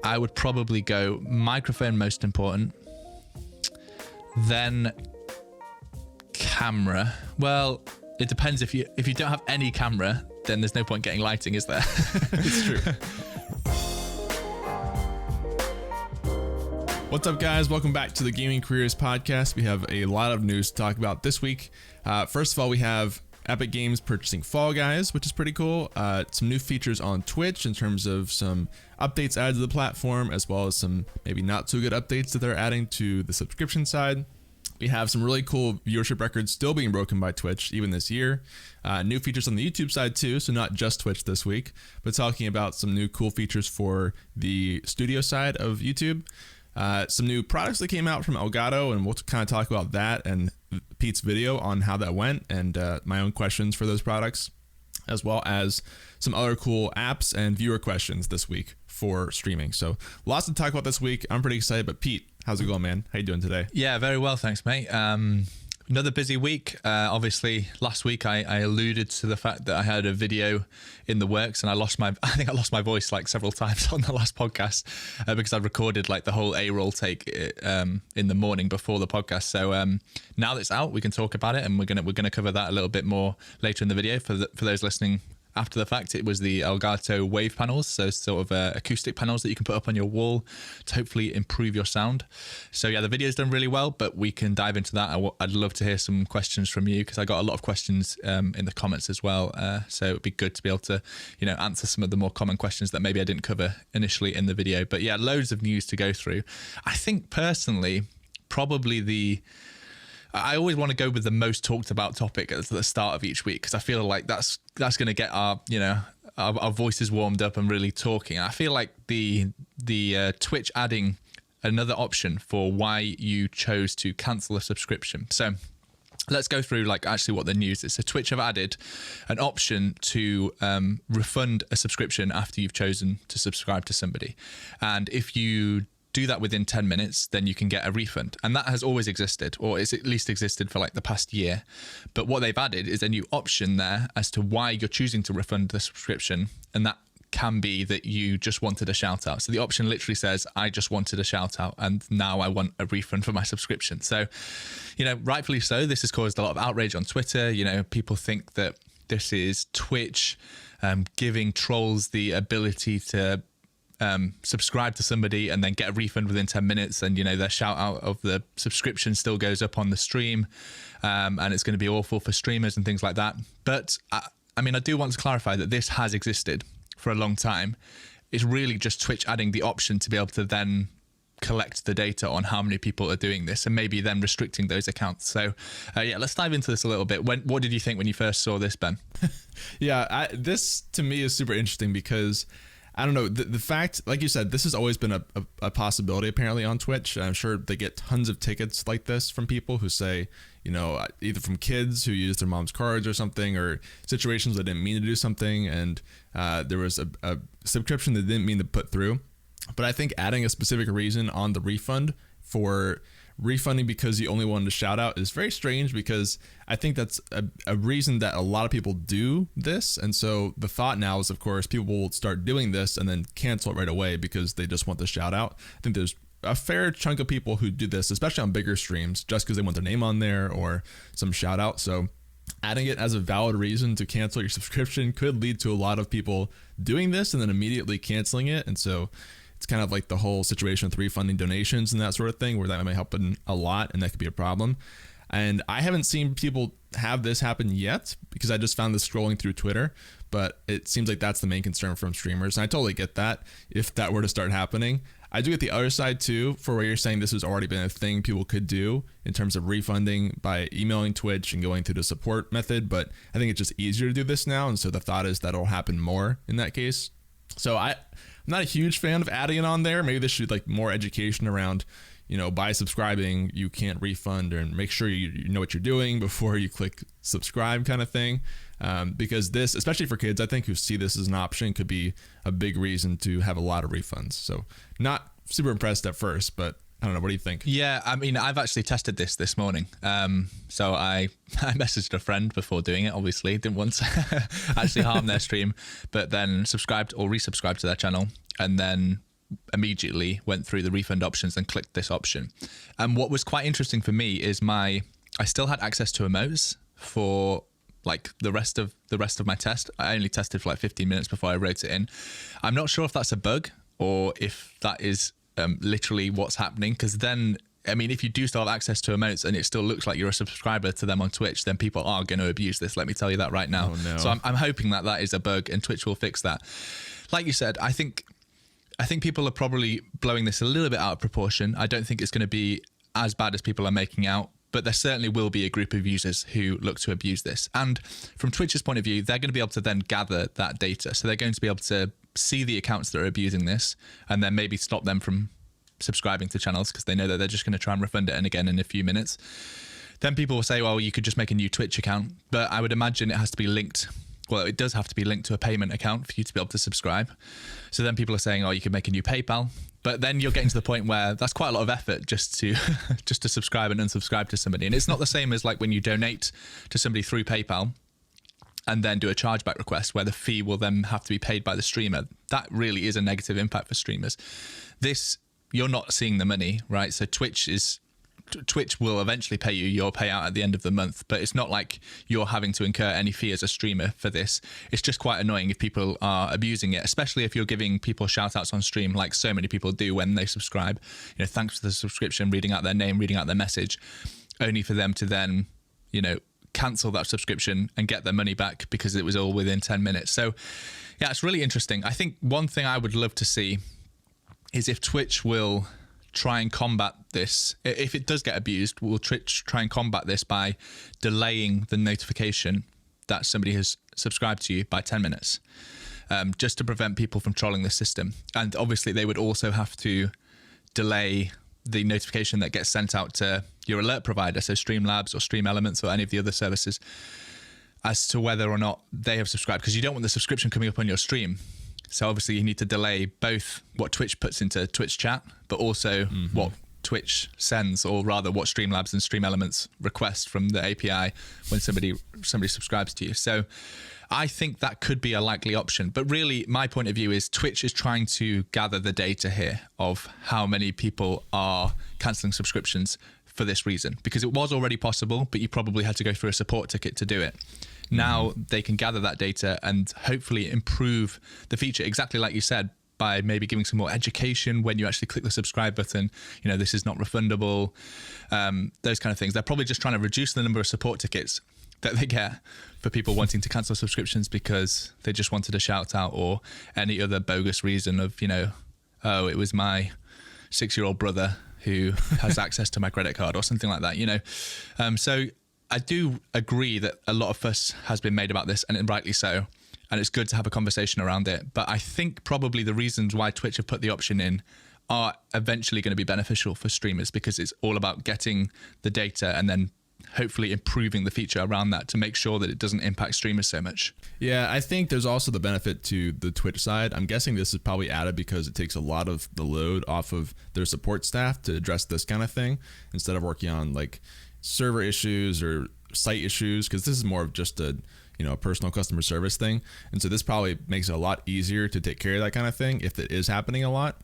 I would probably go microphone most important, then camera. Well, it depends. If you don't have any camera, then there's no point getting lighting, is there? It's true. What's up, guys? Welcome back to the Gaming Careers Podcast. We have a lot of news to talk about this week. First of all, we have Epic Games purchasing Fall Guys, which is pretty cool. Some new features on Twitch in terms of some updates added to the platform, as well as some maybe not so good updates that they're adding to the subscription side. We have some really cool viewership records still being broken by Twitch even this year. New features on the YouTube side too, so not just Twitch this week, but talking about some new cool features for the studio side of YouTube. Some new products that came out from Elgato, and we'll kind of talk about that and Pete's video on how that went and my own questions for those products, as well as some other cool apps and viewer questions this week for streaming. So lots to talk about this week. I'm pretty excited, but Pete, how's it going, man? How you doing today? Yeah, very well, thanks, mate. Another busy week. Obviously, last week I alluded to the fact that I had a video in the works, and I think I lost my voice like several times on the last podcast because I recorded like the whole A-roll take in the morning before the podcast. So now that it's out, we can talk about it, and we're gonna cover that a little bit more later in the video. For those listening after the fact, it was the Elgato wave panels, so sort of acoustic panels that you can put up on your wall to hopefully improve your sound. So yeah, the video's done really well, but we can dive into that. I'd love to hear some questions from you because I got a lot of questions in the comments as well. So it'd be good to be able to, answer some of the more common questions that maybe I didn't cover initially in the video. But yeah, loads of news to go through. I think personally, probably I always want to go with the most talked about topic at the start of each week because I feel like that's going to get our voices warmed up and really talking. I feel like the Twitch adding another option for why you chose to cancel a subscription. So let's go through like actually what the news is. So Twitch have added an option to refund a subscription after you've chosen to subscribe to somebody, and if you do that within 10 minutes, then you can get a refund. And that has always existed, or it's at least existed for like the past year. But what they've added is a new option there as to why you're choosing to refund the subscription. And that can be that you just wanted a shout out. So the option literally says, I just wanted a shout out and now I want a refund for my subscription. So, rightfully so, this has caused a lot of outrage on Twitter. People think that this is Twitch giving trolls the ability to subscribe to somebody and then get a refund within 10 minutes, and their shout out of the subscription still goes up on the stream, and it's going to be awful for streamers and things like that. But I do want to clarify that this has existed for a long time. It's really just Twitch adding the option to be able to then collect the data on how many people are doing this and maybe then restricting those accounts. So let's dive into this a little bit. What did you think when you first saw this, Ben? Yeah, this to me is super interesting because I don't know, the fact, like you said, this has always been a possibility apparently on Twitch. I'm sure they get tons of tickets like this from people who say, either from kids who use their mom's cards or something, or situations that didn't mean to do something, and there was a subscription that didn't mean to put through. But I think adding a specific reason on the refund for refunding because you only wanted to shout out is very strange, because I think that's a reason that a lot of people do this. And so the thought now is, of course, people will start doing this and then cancel it right away because they just want the shout out. I think there's a fair chunk of people who do this, especially on bigger streams, just because they want their name on there or some shout out. So adding it as a valid reason to cancel your subscription could lead to a lot of people doing this and then immediately canceling it. And so it's kind of like the whole situation with refunding donations and that sort of thing, where that might happen a lot and that could be a problem. And I haven't seen people have this happen yet because I just found this scrolling through Twitter, but it seems like that's the main concern from streamers. And I totally get that if that were to start happening. I do get the other side too, for where you're saying this has already been a thing people could do in terms of refunding by emailing Twitch and going through the support method. But I think it's just easier to do this now. And so the thought is that'll happen more in that case. So I'm not a huge fan of adding it on there. Maybe this should like more education around, by subscribing, you can't refund, and make sure you know what you're doing before you click subscribe kind of thing. Because this, especially for kids, I think who see this as an option, could be a big reason to have a lot of refunds. So not super impressed at first, but I don't know. What do you think? Yeah, I've actually tested this morning. So I messaged a friend before doing it. Obviously, didn't want to actually harm their stream, but then subscribed or resubscribed to their channel, and then immediately went through the refund options and clicked this option. And what was quite interesting for me is I still had access to emotes for like the rest of my test. I only tested for like 15 minutes before I wrote it in. I'm not sure if that's a bug or if that is literally what's happening, because then, I mean, if you do still have access to emotes and it still looks like you're a subscriber to them on Twitch, then people are going to abuse this. Let me tell you that right now. Oh, no. So I'm hoping that is a bug and Twitch will fix that. Like you said, I think people are probably blowing this a little bit out of proportion. I don't think it's going to be as bad as people are making out, but there certainly will be a group of users who look to abuse this. And from Twitch's point of view, they're going to be able to then gather that data. So they're going to be able to see the accounts that are abusing this and then maybe stop them from subscribing to channels because they know that they're just going to try and refund it and again in a few minutes. Then people will say, well, you could just make a new Twitch account, but I would imagine it has to be linked. Well, it does have to be linked to a payment account for you to be able to subscribe. So then people are saying, oh, you could make a new PayPal. But then you're getting to the point where that's quite a lot of effort just to subscribe and unsubscribe to somebody. And it's not the same as like when you donate to somebody through PayPal and then do a chargeback request where the fee will then have to be paid by the streamer. That really is a negative impact for streamers. This, you're not seeing the money, right? So Twitch will eventually pay you your payout at the end of the month, but it's not like you're having to incur any fee as a streamer for this. It's just quite annoying if people are abusing it, especially if you're giving people shout outs on stream like so many people do when they subscribe. You know, thanks for the subscription, reading out their name, reading out their message, only for them to then, you know, cancel that subscription and get their money back because it was all within 10 minutes. So yeah, it's really interesting. I think one thing I would love to see is if Twitch will try and combat this. If it does get abused, will Twitch try and combat this by delaying the notification that somebody has subscribed to you by 10 minutes, just to prevent people from trolling the system. And obviously they would also have to delay the notification that gets sent out to your alert provider, so Streamlabs or Stream Elements or any of the other services, as to whether or not they have subscribed, because you don't want the subscription coming up on your stream. So obviously you need to delay both what Twitch puts into Twitch chat, but also what Twitch sends, or rather what Streamlabs and Stream Elements request from the API when somebody subscribes to you. So I think that could be a likely option. But really, my point of view is Twitch is trying to gather the data here of how many people are cancelling subscriptions for this reason, because it was already possible, but you probably had to go through a support ticket to do it. Now they can gather that data and hopefully improve the feature, exactly like you said, by maybe giving some more education when you actually click the subscribe button. You know, this is not refundable, those kind of things. They're probably just trying to reduce the number of support tickets that they get for people wanting to cancel subscriptions because they just wanted a shout out or any other bogus reason of, you know, oh, it was my 6-year-old brother who has access to my credit card or something like that, you know. So I do agree that a lot of fuss has been made about this, and rightly so, and it's good to have a conversation around it. But I think probably the reasons why Twitch have put the option in are eventually going to be beneficial for streamers, because it's all about getting the data and then hopefully improving the feature around that to make sure that it doesn't impact streamers so much. Yeah, I think there's also the benefit to the Twitch side. I'm guessing this is probably added because it takes a lot of the load off of their support staff to address this kind of thing, instead of working on like server issues or site issues, because this is more of just a personal customer service thing. And so this probably makes it a lot easier to take care of that kind of thing if it is happening a lot.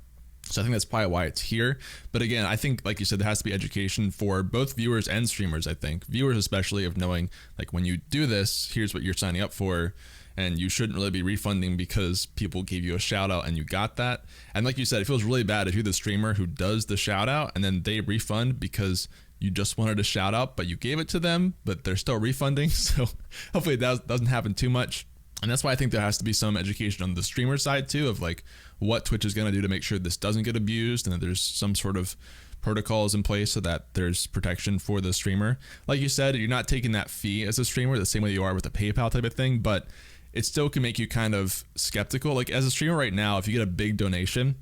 So I think that's probably why it's here. But again, I think, like you said, there has to be education for both viewers and streamers. I think viewers especially, of knowing like when you do this, here's what you're signing up for, and you shouldn't really be refunding because people gave you a shout out and you got that. And like you said, it feels really bad if you're the streamer who does the shout out and then they refund because you just wanted a shout out, but you gave it to them, but they're still refunding. So hopefully that doesn't happen too much. And that's why I think there has to be some education on the streamer side too, of like what Twitch is going to do to make sure this doesn't get abused, and that there's some sort of protocols in place so that there's protection for the streamer. Like you said, you're not taking that fee as a streamer the same way you are with a PayPal type of thing, but it still can make you kind of skeptical. Like as a streamer right now, if you get a big donation,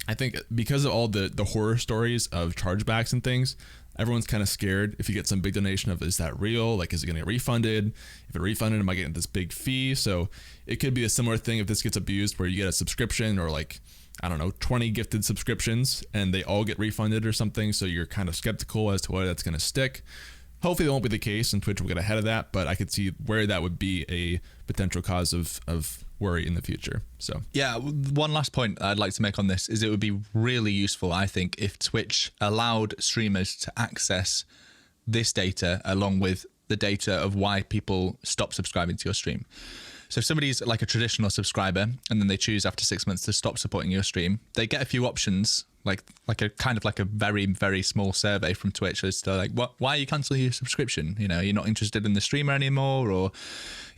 I think because of all the horror stories of chargebacks and things, everyone's kind of scared if you get some big donation of, is that real? Like, is it going to get refunded? If it refunded, am I getting this big fee? So it could be a similar thing if this gets abused, where you get a subscription or like, I don't know, 20 gifted subscriptions and they all get refunded or something. So you're kind of skeptical as to whether that's going to stick. Hopefully that won't be the case and Twitch will get ahead of that, but I could see where that would be a potential cause of worry in the future. So yeah, one last point I'd like to make on this is it would be really useful, I think, if Twitch allowed streamers to access this data along with the data of why people stop subscribing to your stream. So if somebody's like a traditional subscriber and then they choose after 6 months to stop supporting your stream, they get a few options, like a kind of like a very, very small survey from Twitch as to like, why are you canceling your subscription? You know, you're not interested in the streamer anymore, or,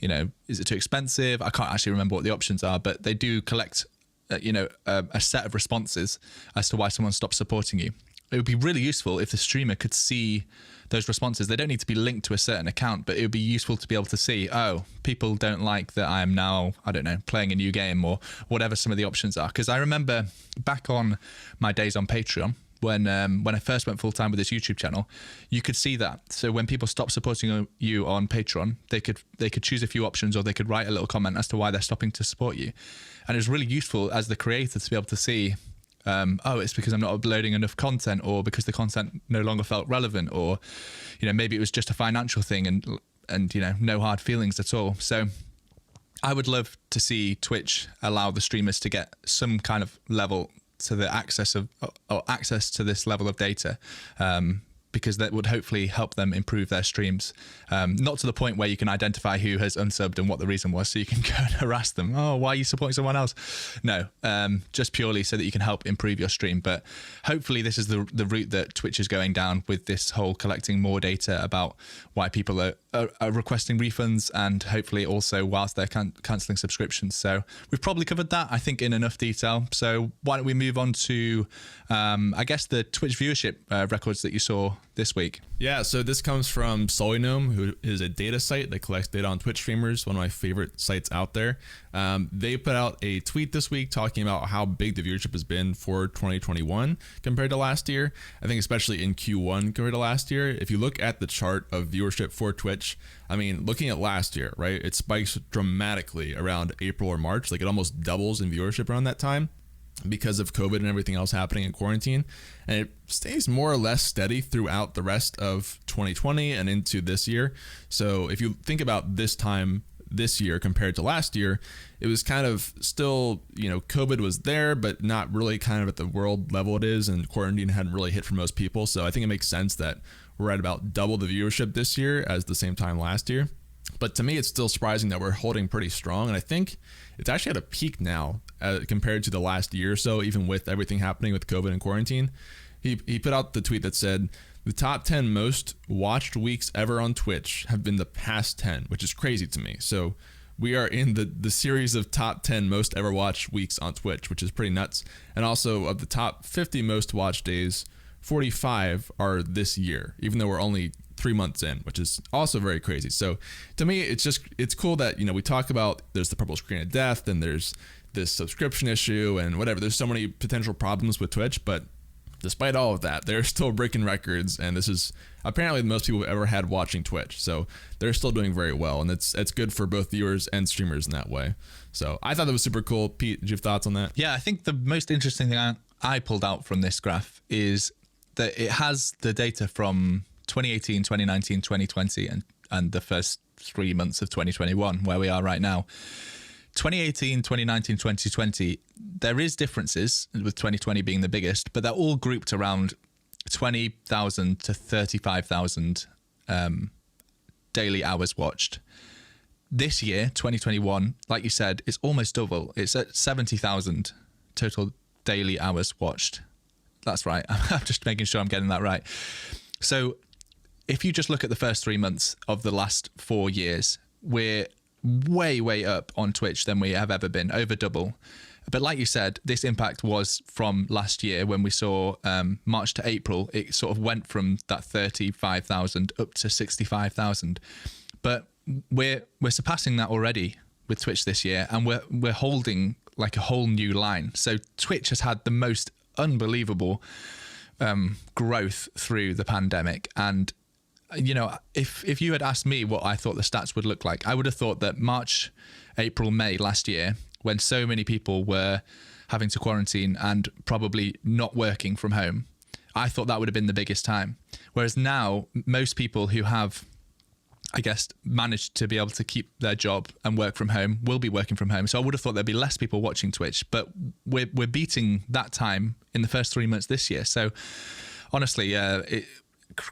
you know, is it too expensive? I can't actually remember what the options are, but they do collect, a set of responses as to why someone stopped supporting you. It would be really useful if the streamer could see those responses. They don't need to be linked to a certain account, but it would be useful to be able to see, oh, people don't like that I am now, I don't know, playing a new game or whatever some of the options are. Because I remember back on my days on Patreon, when I first went full time with this YouTube channel, you could see that. So when people stopped supporting you on Patreon, they could choose a few options, or they could write a little comment as to why they're stopping to support you. And it was really useful as the creator to be able to see, it's because I'm not uploading enough content, or because the content no longer felt relevant, or, you know, maybe it was just a financial thing and you know, no hard feelings at all. So I would love to see Twitch allow the streamers to get some kind of level to the access to this level of data, because that would hopefully help them improve their streams. Not to the point where you can identify who has unsubbed and what the reason was, so you can go and harass them. Oh, why are you supporting someone else? No, just purely so that you can help improve your stream. But hopefully this is the route that Twitch is going down with this whole collecting more data about why people are requesting refunds, and hopefully also whilst they're cancelling subscriptions. So we've probably covered that, I think, in enough detail. So why don't we move on to, I guess, the Twitch viewership records that you saw this week. Yeah, so this comes from Solynome, who is a data site that collects data on Twitch streamers, one of my favorite sites out there. They put out a tweet this week talking about how big the viewership has been for 2021 compared to last year. I think especially in Q1 compared to last year. If you look at the chart of viewership for Twitch, I mean, looking at last year, right, it spikes dramatically around April or March. Like, it almost doubles in viewership around that time because of COVID and everything else happening in quarantine. And it stays more or less steady throughout the rest of 2020 and into this year. So if you think about this time this year compared to last year, it was kind of still, you know, COVID was there, but not really kind of at the world level it is, and quarantine hadn't really hit for most people. So I think it makes sense that we're at about double the viewership this year as the same time last year. But to me, it's still surprising that we're holding pretty strong. And I think it's actually at a peak now compared to the last year or so, even with everything happening with COVID and quarantine. He put out the tweet that said, the top 10 most watched weeks ever on Twitch have been the past 10, which is crazy to me. So we are in the series of top 10 most ever watched weeks on Twitch, which is pretty nuts. And also, of the top 50 most watched days, 45 are this year, even though we're only 3 months in, which is also very crazy. So to me, it's cool that, you know, we talk about there's the purple screen of death, and there's this subscription issue and whatever. There's so many potential problems with Twitch, but despite all of that, they're still breaking records, and this is apparently the most people have ever had watching Twitch. So they're still doing very well, and it's good for both viewers and streamers in that way. So I thought that was super cool. Pete, did you have thoughts on that? Yeah, I think the most interesting thing I pulled out from this graph is that it has the data from 2018, 2019, 2020, and the first 3 months of 2021, where we are right now. 2018, 2019, 2020, there is differences, with 2020 being the biggest, but they're all grouped around 20,000 to 35,000 daily hours watched. This year, 2021, like you said, is almost double. It's at 70,000 total daily hours watched. That's right. I'm just making sure I'm getting that right. So if you just look at the first 3 months of the last 4 years, we're way up on Twitch than we have ever been, over double. But like you said, this impact was from last year when we saw March to April, it sort of went from that 35,000 up to 65,000. But we're surpassing that already with Twitch this year, and we're holding like a whole new line. So Twitch has had the most unbelievable growth through the pandemic. And you know, if you had asked me what I thought the stats would look like, I would have thought that March, April, May last year, when so many people were having to quarantine and probably not working from home, I thought that would have been the biggest time. Whereas now, most people who have, I guess, managed to be able to keep their job and work from home will be working from home. So I would have thought there'd be less people watching Twitch, but we're beating that time in the first 3 months this year. So honestly,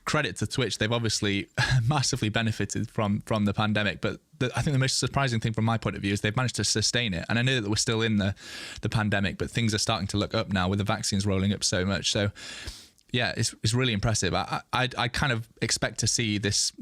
credit to Twitch. They've obviously massively benefited from the pandemic, but I think the most surprising thing from my point of view is they've managed to sustain it. And I know that we're still in the pandemic, but things are starting to look up now with the vaccines rolling up so much. So yeah, it's really impressive. I kind of expect to see this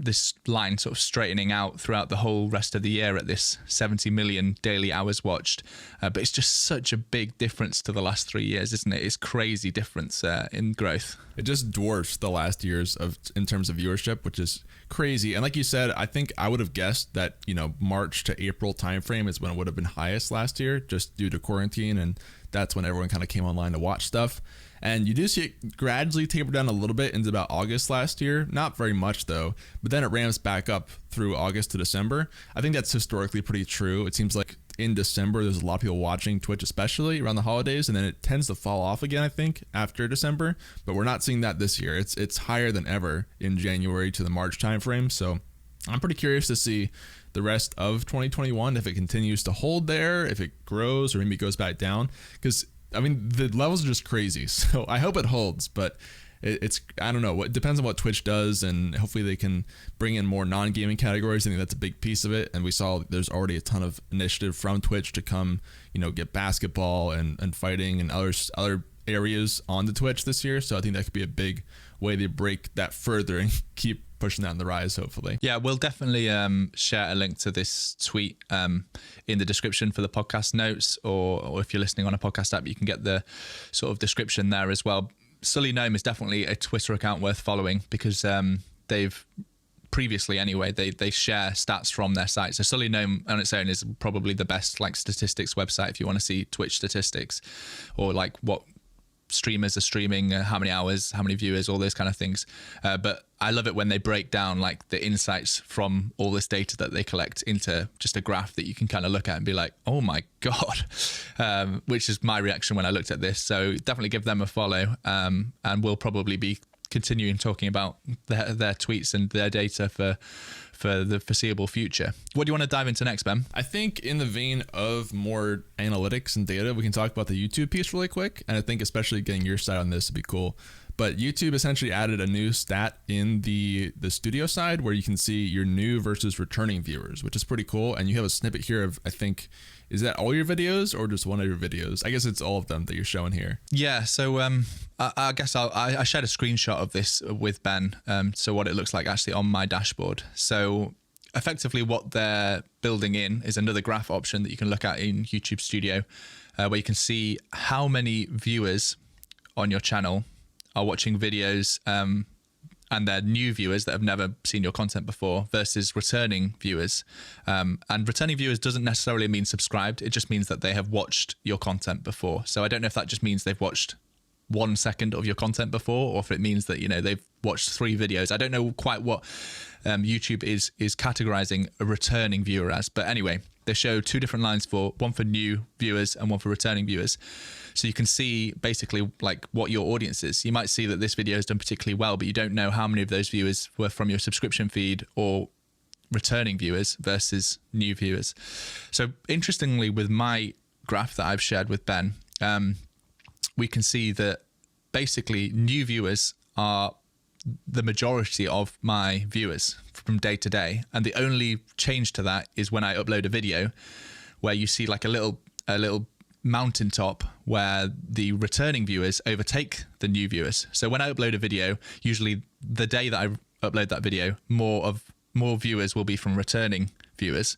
line sort of straightening out throughout the whole rest of the year at this 70 million daily hours watched. But it's just such a big difference to the last 3 years, isn't it? It's crazy difference in growth. It just dwarfs the last years in terms of viewership, which is crazy. And like you said, I think I would have guessed that, March to April timeframe is when it would have been highest last year, just due to quarantine, and that's when everyone kind of came online to watch stuff. And you do see it gradually taper down a little bit into about August last year. Not very much though, but then it ramps back up through August to December. I think that's historically pretty true. It seems like in December, there's a lot of people watching Twitch, especially around the holidays, and then it tends to fall off again, I think, after December. But we're not seeing that this year. It's higher than ever in January to the March timeframe. So I'm pretty curious to see the rest of 2021, if it continues to hold there, if it grows or maybe goes back down. Because the levels are just crazy. So I hope it holds, but I don't know. It depends on what Twitch does, and hopefully they can bring in more non-gaming categories. I think that's a big piece of it. And we saw there's already a ton of initiative from Twitch to come, get basketball and fighting and other areas onto Twitch this year. So I think that could be a big way to break that further and keep pushing that on the rise, hopefully. Yeah, we'll definitely share a link to this tweet in the description for the podcast notes, or if you're listening on a podcast app, you can get the sort of description there as well. Sully Gnome is definitely a Twitter account worth following, because they've previously anyway, they share stats from their site. So Sully Gnome on its own is probably the best statistics website if you want to see Twitch statistics, or what streamers are streaming, how many hours, how many viewers, all those kind of things. But I love it when they break down the insights from all this data that they collect into just a graph that you can kind of look at and be like, oh my God, which is my reaction when I looked at this. So definitely give them a follow, and we'll probably be continuing talking about their tweets and their data for the foreseeable future. What do you want to dive into next, Ben? I think in the vein of more analytics and data, we can talk about the YouTube piece really quick. And I think especially getting your side on this would be cool. But YouTube essentially added a new stat in the studio side where you can see your new versus returning viewers, which is pretty cool. And you have a snippet here of, I think, is that all your videos or just one of your videos? I guess it's all of them that you're showing here. Yeah, so I guess I shared a screenshot of this with Ben, so what it looks like actually on my dashboard. So effectively what they're building in is another graph option that you can look at in YouTube Studio, where you can see how many viewers on your channel are watching videos, and they're new viewers that have never seen your content before versus returning viewers. And returning viewers doesn't necessarily mean subscribed. It just means that they have watched your content before. So I don't know if that just means they've watched 1 second of your content before, or if it means that, they've watched 3 videos. I don't know quite what YouTube is categorizing a returning viewer as. But anyway, they show 2 different lines, one for new viewers and one for returning viewers. So you can see basically what your audience is. You might see that this video has done particularly well, but you don't know how many of those viewers were from your subscription feed or returning viewers versus new viewers. So interestingly, with my graph that I've shared with Ben, we can see that basically new viewers are the majority of my viewers from day to day. And the only change to that is when I upload a video where you see a little mountaintop where the returning viewers overtake the new viewers. So when I upload a video, usually the day that I upload that video, more viewers will be from returning viewers.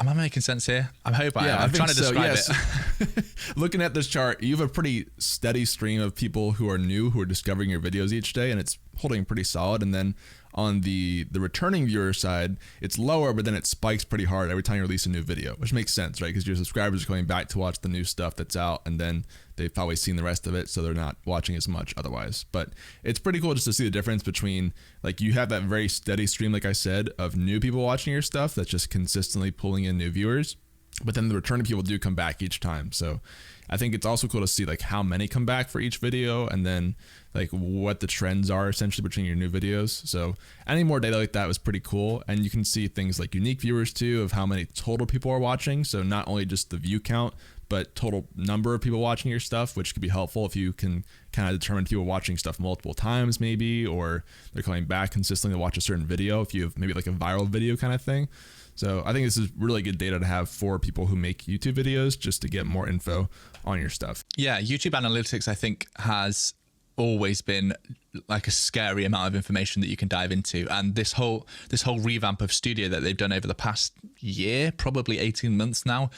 Am I making sense here? I hope I am. I'm trying to describe it. Looking at this chart, you have a pretty steady stream of people who are new, who are discovering your videos each day, and it's holding pretty solid. And then on the returning viewer side, it's lower, but then it spikes pretty hard every time you release a new video, which makes sense, right? Because your subscribers are going back to watch the new stuff that's out, and then they've probably seen the rest of it, so they're not watching as much otherwise. But it's pretty cool just to see the difference between, you have that very steady stream, like I said, of new people watching your stuff that's just consistently pulling in new viewers. but then the returning people do come back each time. So I think it's also cool to see like how many come back for each video, and then like what the trends are essentially between your new videos. So any more data like that was pretty cool. And you can see things like unique viewers too, of how many total people are watching. So not only just the view count, but total number of people watching your stuff, which could be helpful if you can kind of determine people watching stuff multiple times maybe, or they're coming back consistently to watch a certain video if you have maybe like a viral video kind of thing. So I think this is really good data to have for people who make YouTube videos, just to get more info on your stuff. Yeah, YouTube analytics, I think, has always been like a scary amount of information that you can dive into. And this whole revamp of Studio that they've done over the past year, probably 18 months now,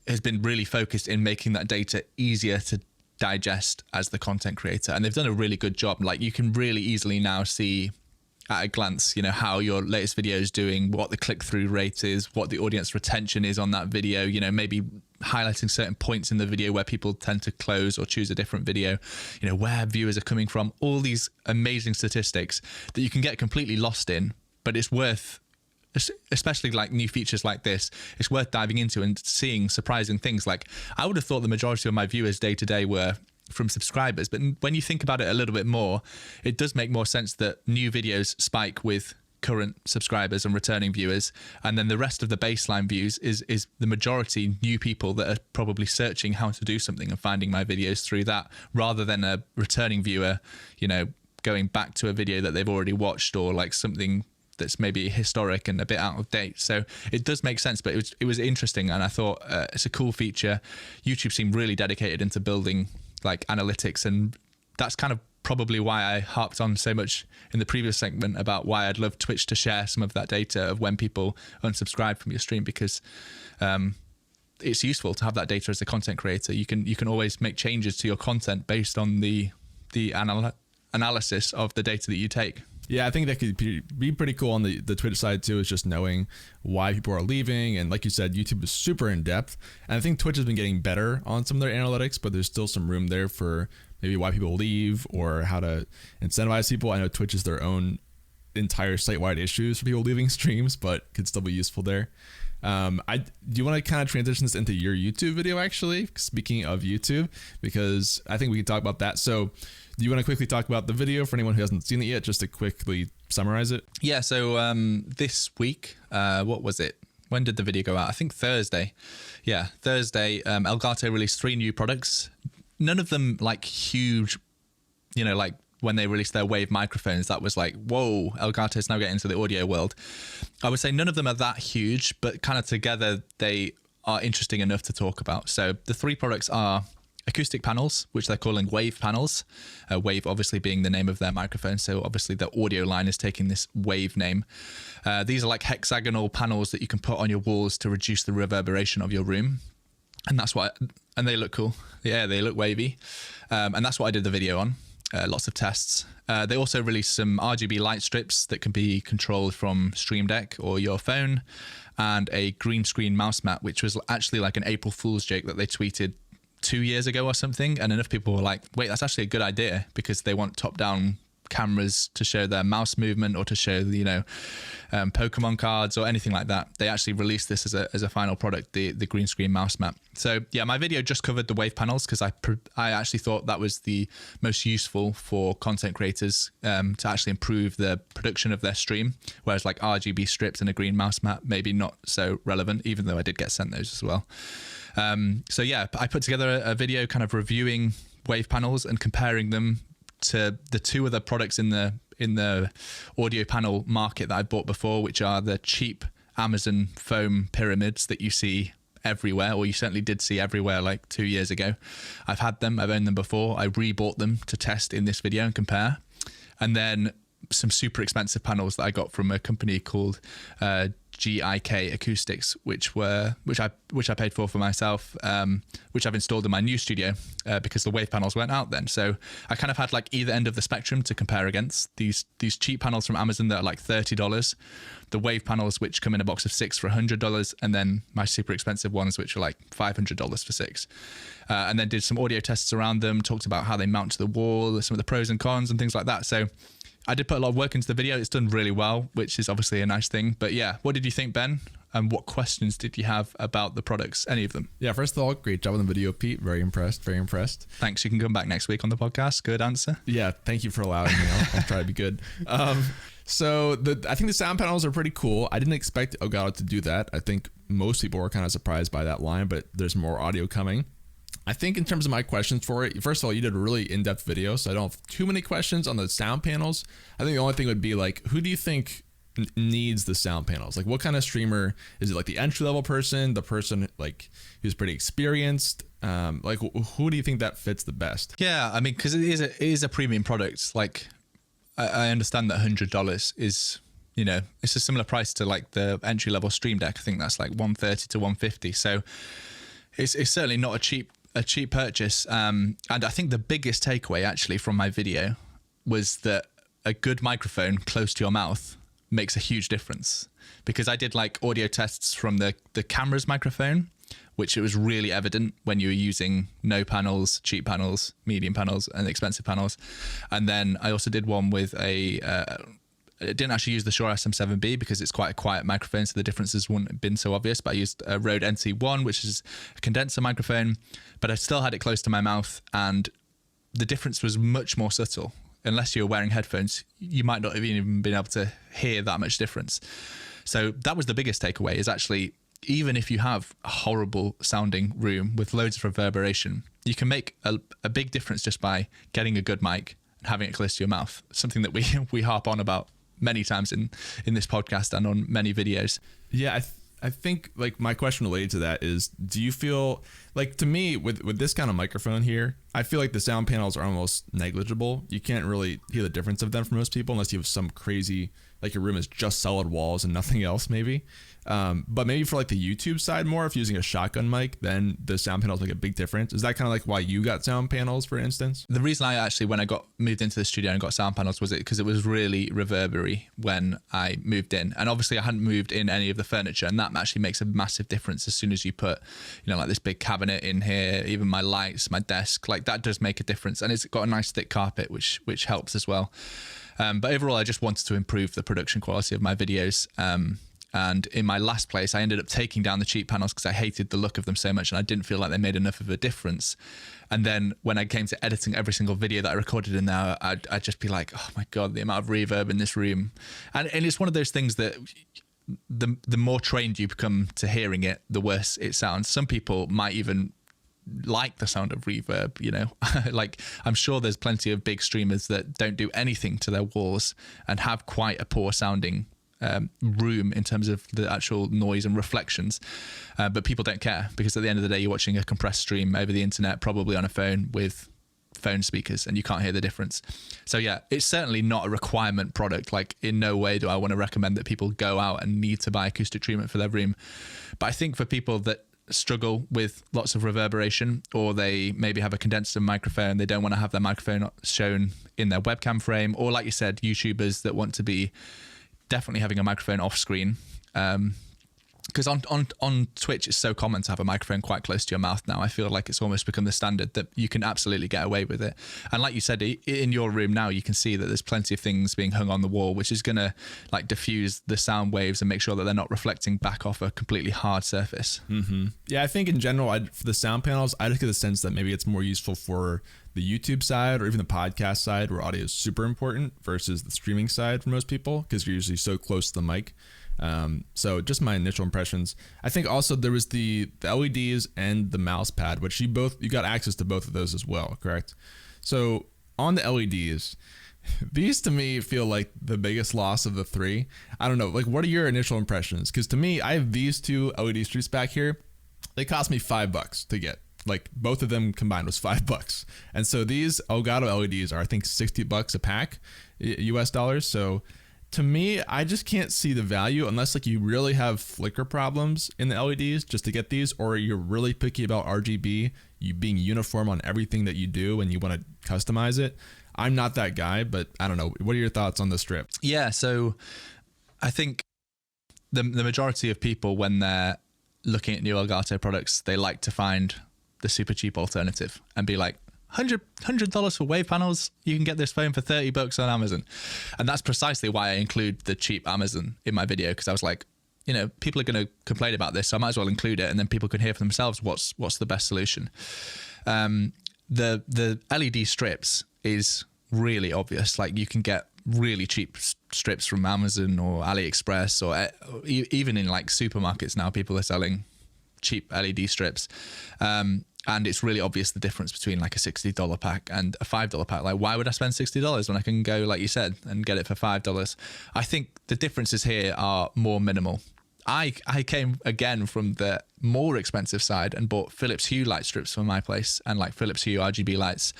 has been really focused in making that data easier to digest as the content creator. And they've done a really good job. Like, you can really easily now see at a glance, you know, how your latest video is doing, what the click-through rate is, what the audience retention is on that video, you know, maybe highlighting certain points in the video where people tend to close or choose a different video, you know, where viewers are coming from, all these amazing statistics that you can get completely lost in, but it's worth, especially like new features like this, it's worth diving into and seeing surprising things. Like, I would have thought the majority of my viewers day to day were from subscribers, but when you think about it a little bit more, it does make more sense that new videos spike with current subscribers and returning viewers, and then the rest of the baseline views is the majority new people that are probably searching how to do something and finding my videos through that, rather than a returning viewer, you know, going back to a video that they've already watched, or like something that's maybe historic and a bit out of date. So it does make sense, but it was interesting, and I thought it's a cool feature. YouTube seemed really dedicated into building like analytics, and that's kind of probably why I harped on so much in the previous segment about why I'd love Twitch to share some of that data of when people unsubscribe from your stream, because it's useful to have that data as a content creator. You can always make changes to your content based on the analysis of the data that you take. Yeah, I think that could be pretty cool on the Twitch side too, is just knowing why people are leaving. And like you said, YouTube is super in depth. And I think Twitch has been getting better on some of their analytics, but there's still some room there for maybe why people leave or how to incentivize people. I know Twitch is their own entire site-wide issues for people leaving streams, but could still be useful there. Do you want to kind of transition this into your YouTube video, actually, speaking of YouTube, because I think we can talk about that. So do you want to quickly talk about the video for anyone who hasn't seen it yet, just to quickly summarize it? Yeah, so this week, what was it? When did the video go out? I think Thursday. Yeah, Thursday, Elgato released 3 new products. None of them like huge, you know, like when they released their Wave microphones, that was like, whoa, Elgato's now getting into the audio world. I would say none of them are that huge, but kind of together they are interesting enough to talk about. So the 3 products are acoustic panels, which they're calling Wave panels. Wave obviously being the name of their microphone, so obviously the audio line is taking this Wave name. These are like hexagonal panels that you can put on your walls to reduce the reverberation of your room. And that's what, and they look cool. Yeah, they look wavy. And that's what I did the video on. Lots of tests. They also released some RGB light strips that can be controlled from Stream Deck or your phone, and a green screen mouse mat, which was actually like an April Fool's joke that they tweeted 2 years ago or something. And enough people were like, wait, that's actually a good idea, because they want top-down cameras to show their mouse movement or to show, you know, Pokemon cards or anything like that. They actually released this as a final product, the green screen mouse mat. So yeah, my video just covered the Wave panels because I actually thought that was the most useful for content creators to actually improve the production of their stream, whereas like RGB strips and a green mouse mat maybe not so relevant, even though I did get sent those as well. So yeah, I put together a video kind of reviewing Wave panels and comparing them to the 2 other products in the audio panel market that I bought before, which are the cheap Amazon foam pyramids that you see everywhere, or you certainly did see everywhere like 2 years ago. I've had them, I've owned them before. I rebought them to test in this video and compare. And then some super expensive panels that I got from a company called GIK Acoustics, which I paid for myself, which I've installed in my new studio because the Wave panels weren't out then. So I kind of had like either end of the spectrum to compare against. These cheap panels from Amazon that are like $30, the Wave panels which come in a box of 6 for $100, and then my super expensive ones which are like $500 for 6. And then did some audio tests around them, talked about how they mount to the wall, some of the pros and cons and things like that. So I did put a lot of work into the video. It's done really well, which is obviously a nice thing. But yeah, what did you think, Ben? and what questions did you have about the products? Any of them? Yeah, first of all, great job on the video, Pete. Very impressed. Very impressed. Thanks. You can come back next week on the podcast. Good answer. Yeah, thank you for allowing me. I'll try to be good. So I think the sound panels are pretty cool. I didn't expect Elgato to do that. I think most people were kind of surprised by that line, but there's more audio coming. I think in terms of my questions for it, first of all, you did a really in-depth video, so I don't have too many questions on the sound panels. I think the only thing would be like, who do you think needs the sound panels? Like, what kind of streamer is it? Like the entry-level person, the person like who's pretty experienced? Like, who do you think that fits the best? Yeah, I mean, because it is a premium product. Like, I understand that $100 is, you know, it's a similar price to like the entry-level Stream Deck. I think that's like $130 to $150. So it's certainly not a cheap purchase. And I think the biggest takeaway actually from my video was that a good microphone close to your mouth makes a huge difference, because I did like audio tests from the camera's microphone, which it was really evident when you were using no panels, cheap panels, medium panels, and expensive panels. And then I also did one with it didn't actually use the Shure SM7B because it's quite a quiet microphone, so the differences wouldn't have been so obvious, but I used a Rode NT1, which is a condenser microphone, but I still had it close to my mouth, and the difference was much more subtle. Unless you're wearing headphones, you might not have even been able to hear that much difference. So that was the biggest takeaway, is actually, even if you have a horrible sounding room with loads of reverberation, you can make a big difference just by getting a good mic and having it close to your mouth. Something that we harp on about many times in this podcast and on many videos. Yeah, I think like my question related to that is, do you feel like, to me, with this kind of microphone here, I feel like the sound panels are almost negligible. You can't really hear the difference of them for most people unless you have some crazy, like your room is just solid walls and nothing else maybe. But maybe for like the YouTube side more, if you're using a shotgun mic, then the sound panels make a big difference. Is that kind of like why you got sound panels, for instance? The reason I actually, when I moved into the studio and got sound panels, was because it was really reverberary when I moved in. And obviously I hadn't moved in any of the furniture, and that actually makes a massive difference as soon as you put, you know, like this big cabinet in here, even my lights, my desk, like that does make a difference. And it's got a nice thick carpet, which helps as well. But overall, I just wanted to improve the production quality of my videos. And in my last place, I ended up taking down the cheap panels because I hated the look of them so much and I didn't feel like they made enough of a difference. And then when I came to editing every single video that I recorded in there, I'd just be like, oh my God, the amount of reverb in this room. And it's one of those things that the more trained you become to hearing it, the worse it sounds. Some people might even like the sound of reverb, you know. Like, I'm sure there's plenty of big streamers that don't do anything to their walls and have quite a poor sounding room in terms of the actual noise and reflections, but people don't care, because at the end of the day you're watching a compressed stream over the internet, probably on a phone with phone speakers, and you can't hear the difference. So yeah, it's certainly not a requirement product. Like, in no way do I want to recommend that people go out and need to buy acoustic treatment for their room. But I think for people that struggle with lots of reverberation, or they maybe have a condenser microphone, they don't want to have their microphone shown in their webcam frame, or like you said, YouTubers that want to be definitely having a microphone off screen, because on Twitch it's so common to have a microphone quite close to your mouth now. I feel like it's almost become the standard that you can absolutely get away with it. And like you said, in your room now, you can see that there's plenty of things being hung on the wall, which is going to like diffuse the sound waves and make sure that they're not reflecting back off a completely hard surface. Mm-hmm. Yeah, I think in general, for the sound panels, I just get the sense that maybe it's more useful for the YouTube side or even the podcast side, where audio is super important, versus the streaming side for most people, because you're usually so close to the mic. So just my initial impressions. I think also there was the LEDs and the mouse pad, which you got access to both of those as well, correct? So on the LEDs, these to me feel like the biggest loss of the three. I don't know, like, what are your initial impressions? Because to me, I have these two LED strips back here. They cost me $5 to get. Like, both of them combined was $5. And so these Elgato LEDs are, I think, $60 a pack, US dollars. So to me, I just can't see the value unless like you really have flicker problems in the LEDs just to get these, or you're really picky about RGB, you being uniform on everything that you do and you want to customize it. I'm not that guy, but I don't know. What are your thoughts on the strip? Yeah, so I think the majority of people, when they're looking at new Elgato products, they like to find the super cheap alternative and be like, $100 for wave panels, you can get this phone for $30 on Amazon. And that's precisely why I include the cheap Amazon in my video, because I was like, people are going to complain about this, so I might as well include it, and then people can hear for themselves what's the best solution. The LED strips is really obvious. Like, you can get really cheap strips from Amazon or AliExpress, or even in like supermarkets now, people are selling cheap LED strips. And it's really obvious the difference between like a $60 pack and a $5 pack. Like, why would I spend $60 when I can go, like you said, and get it for $5? I think the differences here are more minimal. I came again from the more expensive side and bought Philips Hue light strips for my place, and like Philips Hue RGB lights,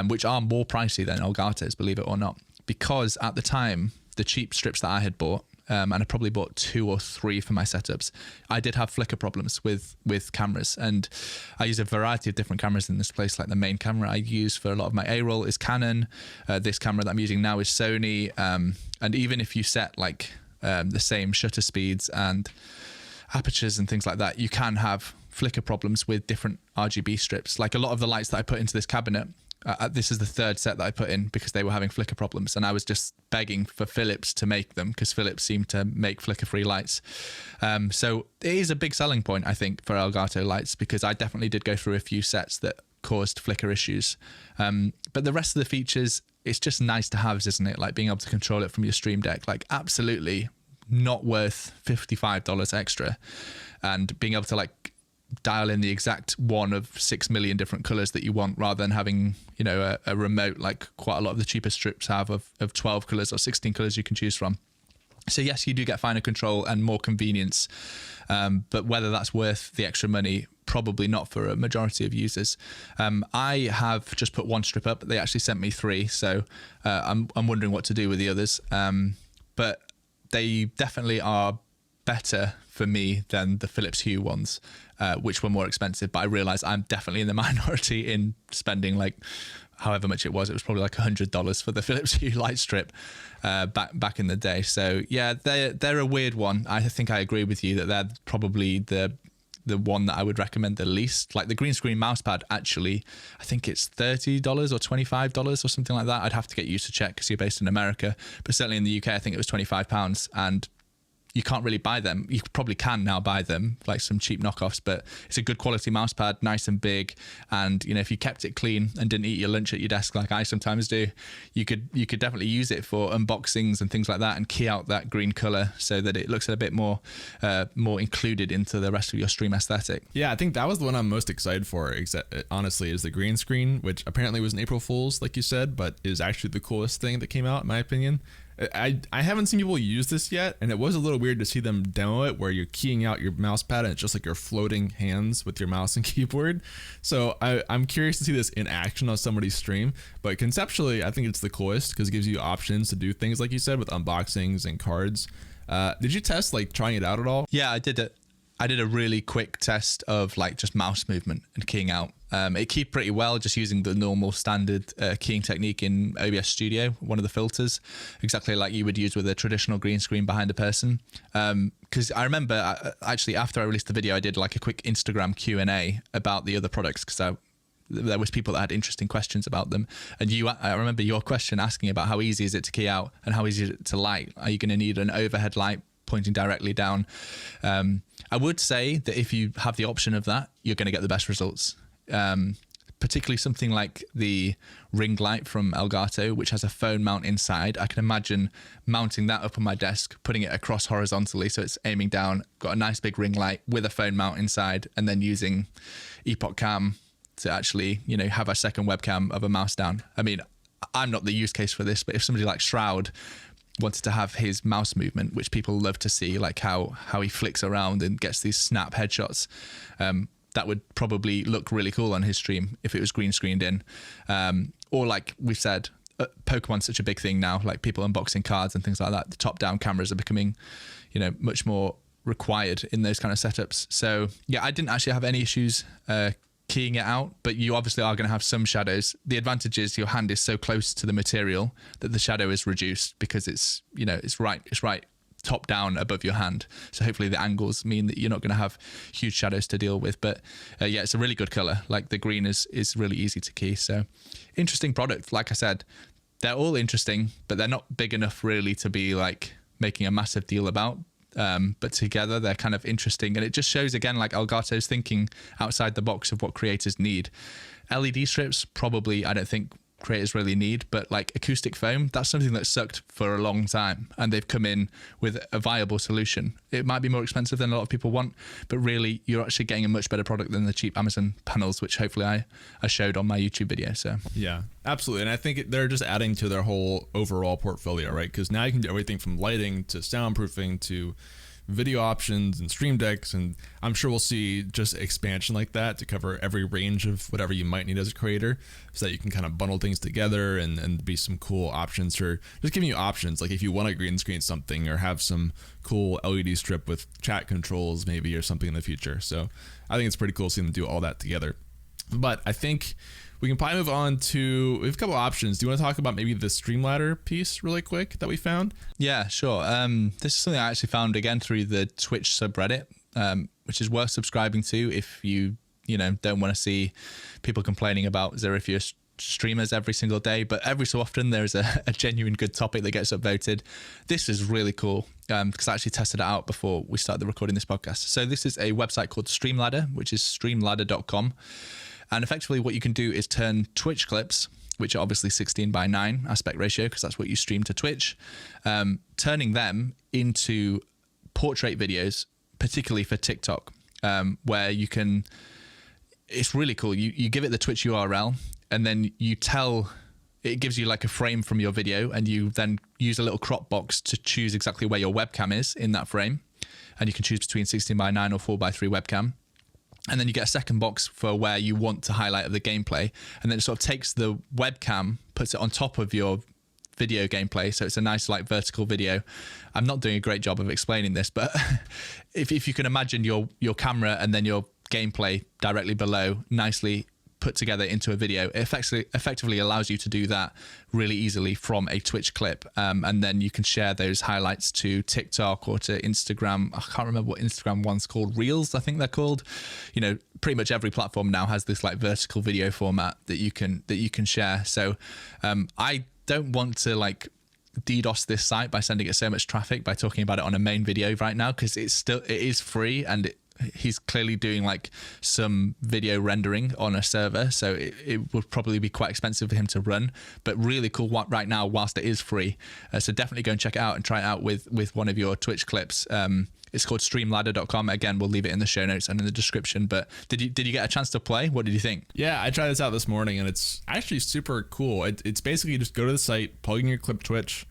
which are more pricey than Elgato's, believe it or not. Because at the time, the cheap strips that I had bought, and I probably bought 2 or 3 for my setups, I did have flicker problems with cameras. And I use a variety of different cameras in this place. Like, the main camera I use for a lot of my A-roll is Canon. This camera that I'm using now is Sony. And even if you set like the same shutter speeds and apertures and things like that, you can have flicker problems with different RGB strips. Like, a lot of the lights that I put into this cabinet, this is the 3rd set that I put in because they were having flicker problems, and I was just begging for Philips to make them because Philips seemed to make flicker-free lights. So it is a big selling point, I think, for Elgato lights, because I definitely did go through a few sets that caused flicker issues. But the rest of the features, it's just nice to have, isn't it? Like, being able to control it from your Stream Deck, like, absolutely not worth $55 extra. And being able to like dial in the exact one of 6 million different colors that you want, rather than having, a remote like quite a lot of the cheaper strips have of 12 colors or 16 colors you can choose from. So yes, you do get finer control and more convenience, but whether that's worth the extra money, probably not for a majority of users. I have just put 1 strip up. They actually sent me 3, so I'm wondering what to do with the others. But they definitely are better for me than the Philips Hue ones, which were more expensive. But I realize I'm definitely in the minority in spending like however much it was. It was probably like $100 for the Philips Hue light strip back in the day. So yeah, they're a weird one. I think I agree with you that they're probably the one that I would recommend the least. Like, the green screen mouse pad, actually, I think it's $30 or $25 or something like that. I'd have to get you to check because you're based in America, but certainly in the UK, I think it was £25, and you can't really buy them. You probably can now buy them, like some cheap knockoffs, but it's a good quality mouse pad, nice and big. And, if you kept it clean and didn't eat your lunch at your desk like I sometimes do, you could definitely use it for unboxings and things like that, and key out that green color so that it looks a bit more included into the rest of your stream aesthetic. Yeah, I think that was the one I'm most excited for, honestly, is the green screen, which apparently was an April Fool's, like you said, but is actually the coolest thing that came out, in my opinion. I haven't seen people use this yet, and it was a little weird to see them demo it where you're keying out your mouse pad and it's just like you're floating hands with your mouse and keyboard. So I'm curious to see this in action on somebody's stream, but conceptually I think it's the coolest because it gives you options to do things like you said with unboxings and cards. Did you test like trying it out at all? Yeah, I did it. I did a really quick test of like just mouse movement and keying out. It keyed pretty well just using the normal standard keying technique in OBS Studio, one of the filters, exactly like you would use with a traditional green screen behind a person. Because I remember actually after I released the video, I did like a quick Instagram Q&A about the other products because there was people that had interesting questions about them. And I remember your question asking about how easy is it to key out and how easy is it to light? Are you going to need an overhead light pointing directly down? I would say that if you have the option of that, you're going to get the best results. Particularly something like the ring light from Elgato, which has a phone mount inside. I can imagine mounting that up on my desk, putting it across horizontally so it's aiming down, got a nice big ring light with a phone mount inside, and then using Epoch Cam to actually, have a second webcam of a mouse down. I mean, I'm not the use case for this, but if somebody like Shroud wanted to have his mouse movement, which people love to see, like how he flicks around and gets these snap headshots, that would probably look really cool on his stream if it was green screened in. Or like we've said, Pokemon's such a big thing now, like people unboxing cards and things like that. The top-down cameras are becoming, much more required in those kind of setups. So yeah, I didn't actually have any issues keying it out, but you obviously are going to have some shadows. The advantage is your hand is so close to the material that the shadow is reduced because it's right top down above your hand. So hopefully the angles mean that you're not going to have huge shadows to deal with. But yeah, it's a really good color. Like the green is really easy to key. So interesting product. Like I said, they're all interesting, but they're not big enough really to be like making a massive deal about. but together they're kind of interesting. And it just shows, again, like Elgato's thinking outside the box of what creators need. LED strips, probably, I don't think creators really need, but like acoustic foam, that's something that sucked for a long time, and they've come in with a viable solution. It might be more expensive than a lot of people want, but really you're actually getting a much better product than the cheap Amazon panels, which hopefully I showed on my YouTube video. So yeah, absolutely. And I think they're just adding to their whole overall portfolio, right? Because now you can do everything from lighting to soundproofing to video options and stream decks, and I'm sure we'll see just expansion like that to cover every range of whatever you might need as a creator, so that you can kind of bundle things together and be some cool options for just giving you options. Like if you want to green screen something or have some cool LED strip with chat controls maybe or something in the future. So I think it's pretty cool seeing them do all that together. But I think we can probably move on to, we have a couple options. Do you want to talk about maybe the Streamladder piece really quick that we found? Yeah, sure. This is something I actually found again through the Twitch subreddit, which is worth subscribing to if you don't want to see people complaining about Zerifia streamers every single day. But every so often there's a genuine good topic that gets upvoted. This is really cool because I actually tested it out before we started recording this podcast. So this is a website called Streamladder, which is streamladder.com. And effectively what you can do is turn Twitch clips, which are obviously 16:9 aspect ratio, because that's what you stream to Twitch, turning them into portrait videos, particularly for TikTok, where you can, it's really cool. You give it the Twitch URL, and then it gives you like a frame from your video, and you then use a little crop box to choose exactly where your webcam is in that frame. And you can choose between 16:9 or 4:3 webcam. And then you get a second box for where you want to highlight of the gameplay. And then it sort of takes the webcam, puts it on top of your video gameplay. So it's a nice like vertical video. I'm not doing a great job of explaining this, but if you can imagine your camera and then your gameplay directly below, nicely put together into a video, it effectively allows you to do that really easily from a Twitch clip. And then you can share those highlights to TikTok or to Instagram. I can't remember what Instagram one's called. Reels, I think they're called. Pretty much every platform now has this like vertical video format that you can share. So I don't want to like DDoS this site by sending it so much traffic by talking about it on a main video right now, because it is free, and he's clearly doing like some video rendering on a server, so it would probably be quite expensive for him to run, but really cool right now whilst it is free. So definitely go and check it out and try it out with one of your Twitch clips. It's called streamladder.com. Again, we'll leave it in the show notes and in the description. But did you get a chance to play? What did you think? Yeah, I tried this out this morning, and it's actually super cool. It's basically just go to the site, plug in your clip Twitch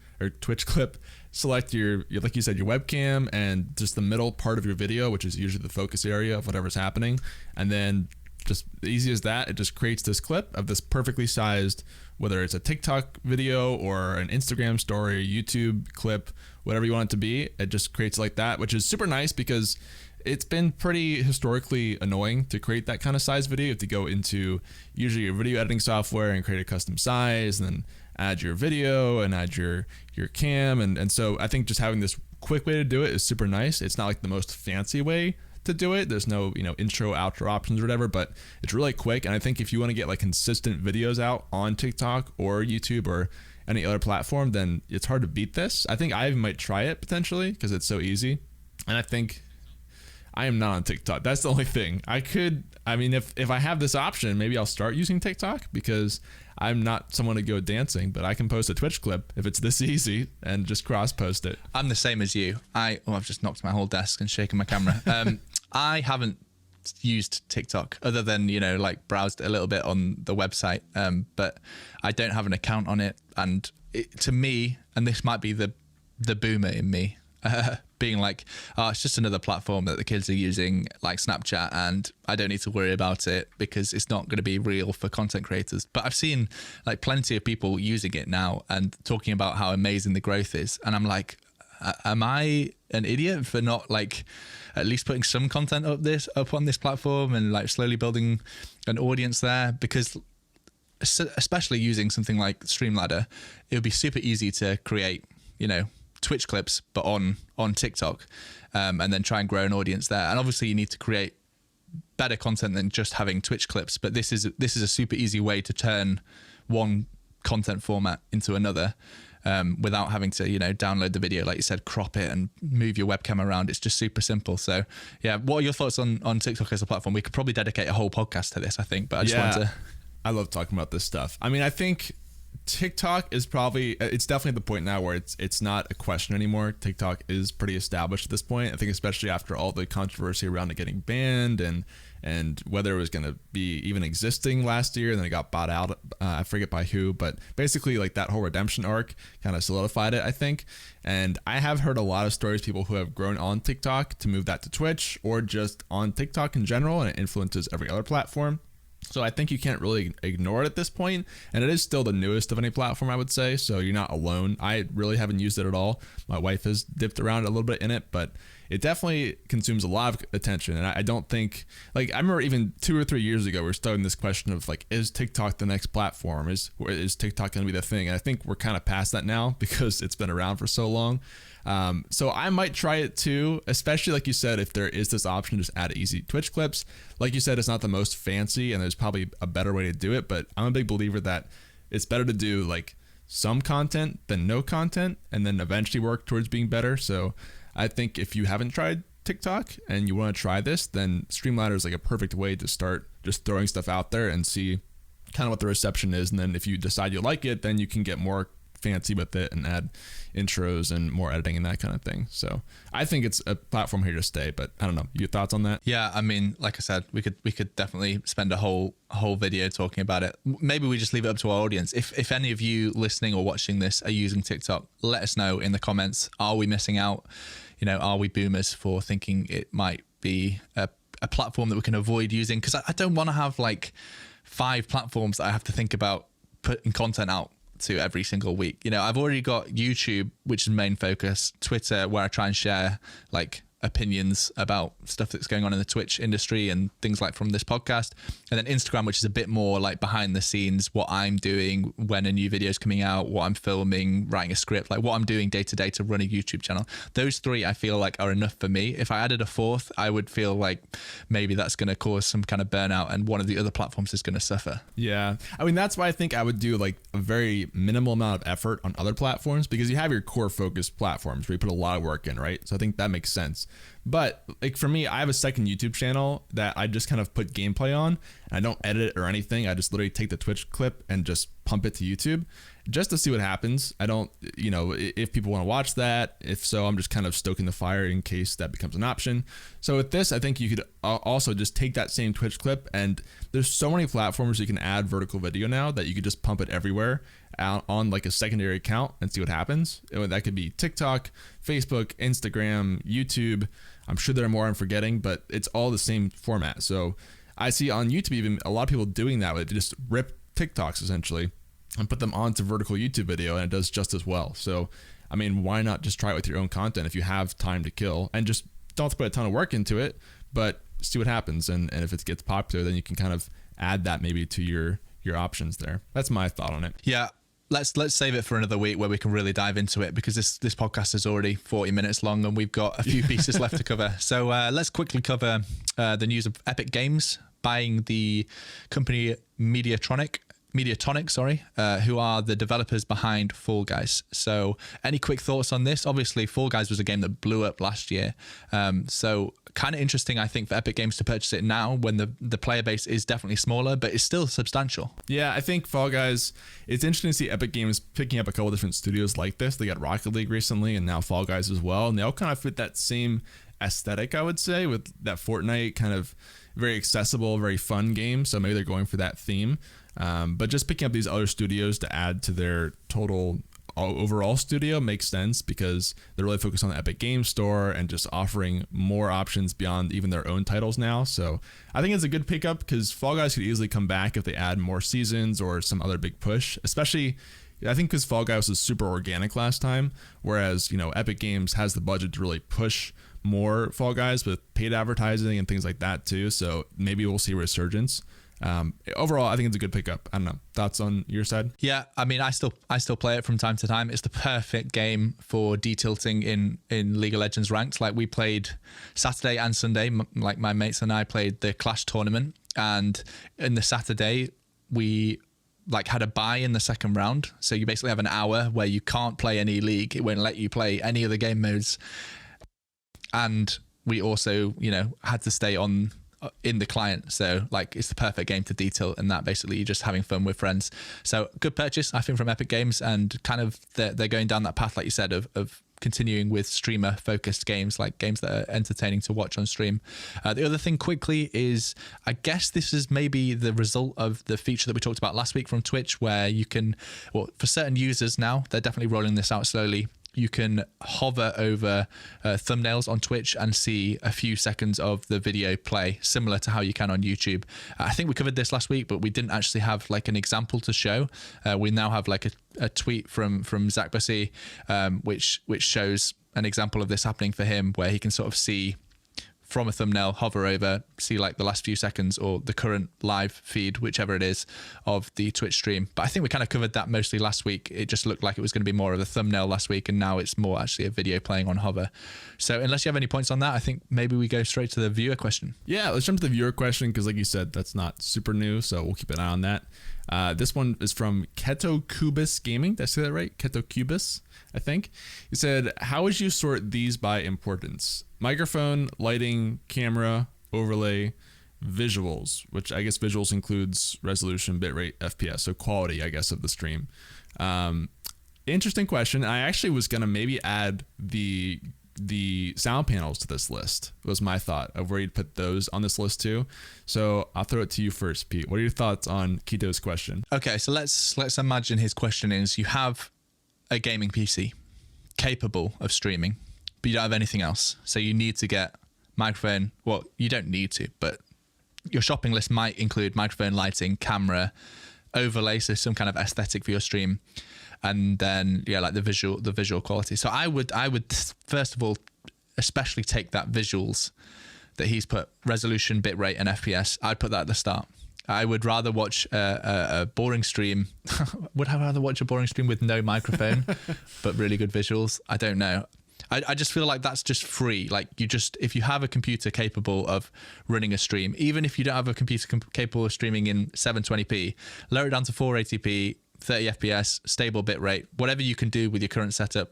clip, select your, like you said, your webcam and just the middle part of your video, which is usually the focus area of whatever's happening. And then just easy as that, it just creates this clip of this perfectly sized, whether it's a TikTok video or an Instagram story, YouTube clip, whatever you want it to be. It just creates like that, which is super nice because it's been pretty historically annoying to create that kind of size video. You have to go into usually your video editing software and create a custom size, and then add your video and add your cam. And so I think just having this quick way to do it is super nice. It's not like the most fancy way to do it. There's no, intro, outro options or whatever, but it's really quick. And I think if you want to get like consistent videos out on TikTok or YouTube or any other platform, then it's hard to beat this. I think I might try it potentially because it's so easy. And I think I am not on TikTok. That's the only thing. If I have this option, maybe I'll start using TikTok because I'm not someone to go dancing, but I can post a Twitch clip if it's this easy and just cross post it. I'm the same as you. I've just knocked my whole desk and shaken my camera. I haven't used TikTok other than, browsed a little bit on the website. But I don't have an account on it. And to me, and this might be the boomer in me, being like, oh, it's just another platform that the kids are using like Snapchat, and I don't need to worry about it because it's not going to be real for content creators. But I've seen like plenty of people using it now and talking about how amazing the growth is. And I'm like, am I an idiot for not like at least putting some content up on this platform and like slowly building an audience there? Because especially using something like Streamladder, it would be super easy to create, Twitch clips, but on TikTok, and then try and grow an audience there. And obviously you need to create better content than just having Twitch clips, but this is a super easy way to turn one content format into another. without having to, download the video, like you said, crop it and move your webcam around. It's just super simple. So yeah, what are your thoughts on TikTok as a platform? We could probably dedicate a whole podcast to this, I think, but I just wanted to... I love talking about this stuff. I mean, I think TikTok is it's definitely at the point now where it's not a question anymore. TikTok is pretty established at this point. I think especially after all the controversy around it getting banned and whether it was going to be even existing last year, and then it got bought out. I forget by who, but basically like that whole redemption arc kind of solidified it, I think. And I have heard a lot of stories, people who have grown on TikTok to move that to Twitch or just on TikTok in general, and it influences every other platform. So I think you can't really ignore it at this point, and it is still the newest of any platform, I would say, so you're not alone. I really haven't used it at all. My wife has dipped around a little bit in it, but it definitely consumes a lot of attention, and I don't think, like, I remember even 2 or 3 years ago, we were starting this question of, like, is TikTok the next platform? Is TikTok going to be the thing? And I think we're kind of past that now because it's been around for so long. So I might try it too, especially like you said, if there is this option, just add easy Twitch clips. Like you said, it's not the most fancy and there's probably a better way to do it, but I'm a big believer that it's better to do like some content than no content and then eventually work towards being better. So I think if you haven't tried TikTok and you want to try this, then Streamliner is like a perfect way to start just throwing stuff out there and see kind of what the reception is. And then if you decide you like it, then you can get more fancy with it and add intros and more editing and that kind of thing. So I think it's a platform here to stay, but I don't know, your thoughts on that? Yeah, I mean, like I said, we could definitely spend a whole video talking about it. Maybe we just leave it up to our audience. If any of you listening or watching this are using TikTok, let us know in the comments. Are we missing out? Are we boomers for thinking it might be a platform that we can avoid using? Because I don't want to have like 5 platforms that I have to think about putting content out to every single week. I've already got YouTube, which is main focus, Twitter, where I try and share like opinions about stuff that's going on in the Twitch industry and things like from this podcast, and then Instagram, which is a bit more like behind the scenes, what I'm doing when a new video is coming out, what I'm filming, writing a script, like what I'm doing day to day to run a YouTube channel. Those 3 I feel like are enough for me. If I added a 4th, I would feel like maybe that's going to cause some kind of burnout and one of the other platforms is going to suffer. Yeah, I mean, that's why I think I would do like a very minimal amount of effort on other platforms, because you have your core focused platforms where you put a lot of work in, right? So I think that makes sense. But like for me, I have a second YouTube channel that I just kind of put gameplay on, and I don't edit it or anything. I just literally take the Twitch clip and just pump it to YouTube just to see what happens. I don't, if people want to watch that. If so, I'm just kind of stoking the fire in case that becomes an option. So with this, I think you could also just take that same Twitch clip, and there's so many platforms you can add vertical video now that you could just pump it everywhere out on like a secondary account and see what happens. That could be TikTok, Facebook, Instagram, YouTube. I'm sure there are more I'm forgetting, but it's all the same format. So I see on YouTube even a lot of people doing that. They just rip TikToks essentially and put them onto vertical YouTube video, and it does just as well. So, I mean, why not just try it with your own content if you have time to kill, and just don't have to put a ton of work into it, but see what happens. And if it gets popular, then you can kind of add that maybe to your options there. That's my thought on it. Yeah. Let's save it for another week where we can really dive into it, because this podcast is already 40 minutes long and we've got a few pieces left to cover. So let's quickly cover the news of Epic Games buying the company Mediatonic, who are the developers behind Fall Guys. So any quick thoughts on this? Obviously, Fall Guys was a game that blew up last year. So kind of interesting, I think, for Epic Games to purchase it now when the player base is definitely smaller, but it's still substantial. Yeah, I think Fall Guys, it's interesting to see Epic Games picking up a couple different studios like this. They got Rocket League recently and now Fall Guys as well. And they all kind of fit that same aesthetic, I would say, with that Fortnite kind of very accessible, very fun game. So maybe they're going for that theme. But just picking up these other studios to add to their total overall studio makes sense, because they're really focused on the Epic Games Store and just offering more options beyond even their own titles now. So I think it's a good pickup, because Fall Guys could easily come back if they add more seasons or some other big push, especially I think because Fall Guys was super organic last time, whereas Epic Games has the budget to really push more Fall Guys with paid advertising and things like that too. So maybe we'll see a resurgence. Overall, I think it's a good pickup. I don't know. Thoughts on your side? Yeah, I mean, I still play it from time to time. It's the perfect game for detilting in League of Legends ranked. Like, we played Saturday and Sunday. Like, my mates and I played the Clash tournament, and in the Saturday we like had a buy in the second round. So you basically have an hour where you can't play any league. It won't let you play any of the game modes. And we also, had to stay on in the client. So like it's the perfect game to detail, and that basically you're just having fun with friends. So good purchase, I think, from Epic Games, and kind of they're going down that path, like you said, of continuing with streamer focused games, like games that are entertaining to watch on stream. The other thing quickly is, I guess this is maybe the result of the feature that we talked about last week from Twitch, where you can, for certain users now, they're definitely rolling this out slowly. You can hover over thumbnails on Twitch and see a few seconds of the video play, similar to how you can on YouTube. I think we covered this last week, but we didn't actually have like an example to show. We now have like a tweet from Zach Bussey, which shows an example of this happening for him, where he can sort of see from a thumbnail, hover over, see like the last few seconds or the current live feed, whichever it is, of the Twitch stream. But I think we kind of covered that mostly last week. It just looked like it was going to be more of a thumbnail last week, and now it's more actually a video playing on hover. So unless you have any points on that, I think maybe we go straight to the viewer question. Yeah, let's jump to the viewer question, because like you said, that's not super new, so we'll keep an eye on that. This one is from Keto Cubus Gaming. Did I say that right? Keto Cubus, I think. He said, how would you sort these by importance? Microphone, lighting, camera, overlay, visuals, which I guess visuals includes resolution, bitrate, FPS, so quality, I guess, of the stream. Interesting question. I actually was going to maybe add the sound panels to this list, was my thought of where you'd put those on this list too. So I'll throw it to you first, Pete. What are your thoughts on Keto's question? Okay, so let's imagine his question is, you have a gaming PC capable of streaming, but you don't have anything else. So you need to get microphone. Well, you don't need to, but your shopping list might include microphone, lighting, camera, overlay, so some kind of aesthetic for your stream, and then like the visual quality. So I would first of all especially take that visuals that he's put, resolution, bitrate, and FPS. I'd put that at the start. I would rather watch a boring stream. Would I rather watch a boring stream with no microphone but really good visuals? I don't know. I just feel like that's just free. Like if you have a computer capable of running a stream, even if you don't have a computer capable of streaming in 720p, lower it down to 480p, 30 FPS, stable bitrate, whatever you can do with your current setup,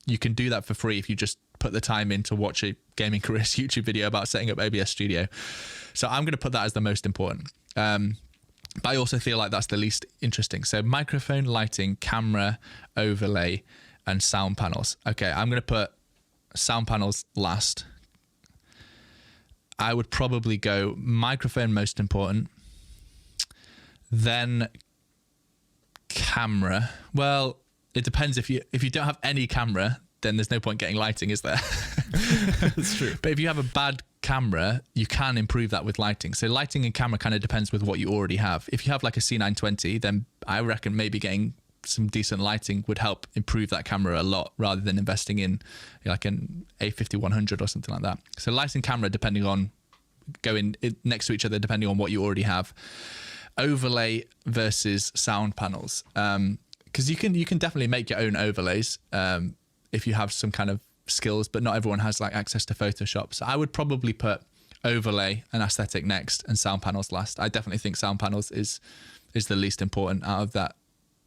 you can do that for free if you just put the time in to watch a Gaming Careers YouTube video about setting up OBS Studio. So I'm going to put that as the most important. But I also feel like that's the least interesting. So microphone, lighting, camera, overlay, and sound panels. Okay, I'm going to put sound panels last. I would probably go microphone most important, then camera. Well, it depends. If you don't have any camera, then there's no point getting lighting, is there? That's true. But if you have a bad camera, you can improve that with lighting. So lighting and camera kind of depends with what you already have. If you have like a C920, then I reckon maybe getting some decent lighting would help improve that camera a lot, rather than investing in like an A50-100 or something like that. So lighting, camera, depending on going next to each other, depending on what you already have. Overlay versus sound panels, because you can definitely make your own overlays if you have some kind of skills, but not everyone has like access to Photoshop. So I would probably put overlay and aesthetic next and sound panels last. I definitely think sound panels is the least important out of that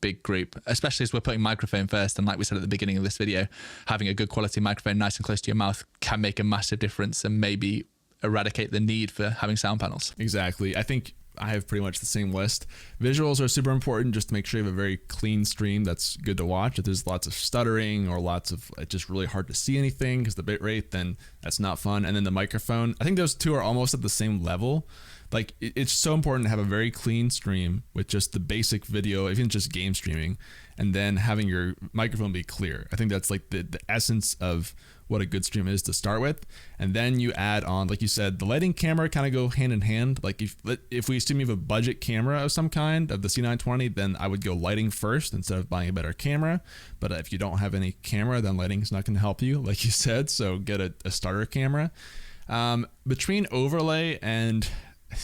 big group, especially as we're putting microphone first. And like we said at the beginning of this video, having a good quality microphone nice and close to your mouth can make a massive difference and maybe eradicate the need for having sound panels. Exactly. I think I have pretty much the same list. Visuals are super important, just to make sure you have a very clean stream that's good to watch. If there's lots of stuttering or lots of just really hard to see anything because the bitrate, then that's not fun. And then the microphone, I think those two are almost at the same level. Like it's so important to have a very clean stream with just the basic video, even just game streaming, and then having your microphone be clear. I think that's like the essence of what a good stream is to start with. And then you add on, like you said, the lighting, camera kind of go hand in hand. Like if we assume you have a budget camera of some kind of the C920, then I would go lighting first instead of buying a better camera. But if you don't have any camera, then lighting is not going to help you, like you said. So get a starter camera. Between overlay and,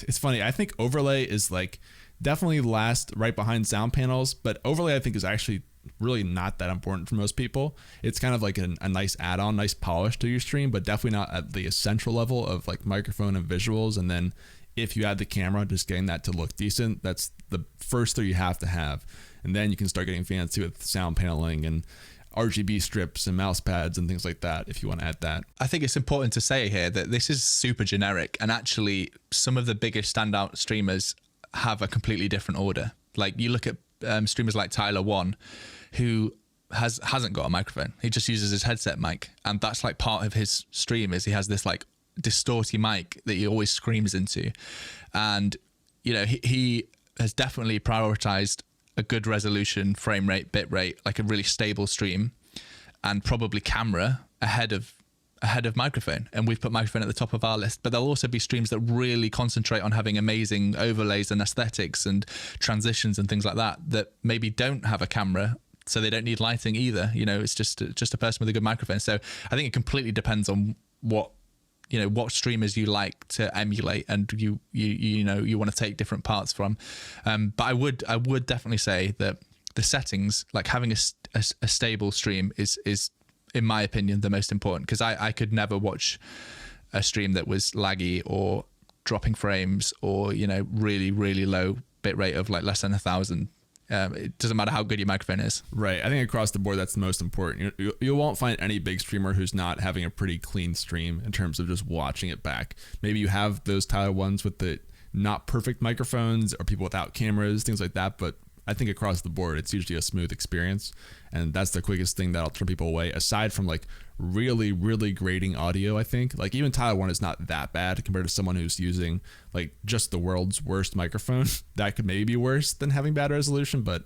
it's funny, I think overlay is like definitely last right behind sound panels, but overlay I think is actually really not that important for most people. It's kind of like a nice add-on, nice polish to your stream, but definitely not at the essential level of like microphone and visuals. And then if you add the camera, just getting that to look decent, that's the first thing you have to have. And then you can start getting fancy with sound paneling and RGB strips and mouse pads and things like that if you want to add that. I think it's important to say here that this is super generic, and actually some of the biggest standout streamers have a completely different order. Like you look at streamers like Tyler One, who hasn't got a microphone. He just uses his headset mic, and that's like part of his stream is he has this like distorty mic that he always screams into. And you know, he has definitely prioritized a good resolution, frame rate, bit rate, like a really stable stream, and probably camera ahead of microphone. And we've put microphone at the top of our list. But there'll also be streams that really concentrate on having amazing overlays and aesthetics and transitions and things like that maybe don't have a camera, so they don't need lighting either. You know, it's just a person with a good microphone. So I think it completely depends on what streamers you like to emulate, and you want to take different parts from. But I would definitely say that the settings, like having a stable stream is in my opinion the most important, because I could never watch a stream that was laggy or dropping frames or, you know, really, really low bit rate of like less than 1,000. It doesn't matter how good your microphone is. Right. I think across the board, that's the most important. You won't find any big streamer who's not having a pretty clean stream in terms of just watching it back. Maybe you have those Tyler ones with the not perfect microphones or people without cameras, things like that. But I think across the board, it's usually a smooth experience. And that's the quickest thing that'll turn people away, aside from like really, really grating audio. I think like even Tyler One is not that bad compared to someone who's using like just the world's worst microphone. That could maybe be worse than having bad resolution, but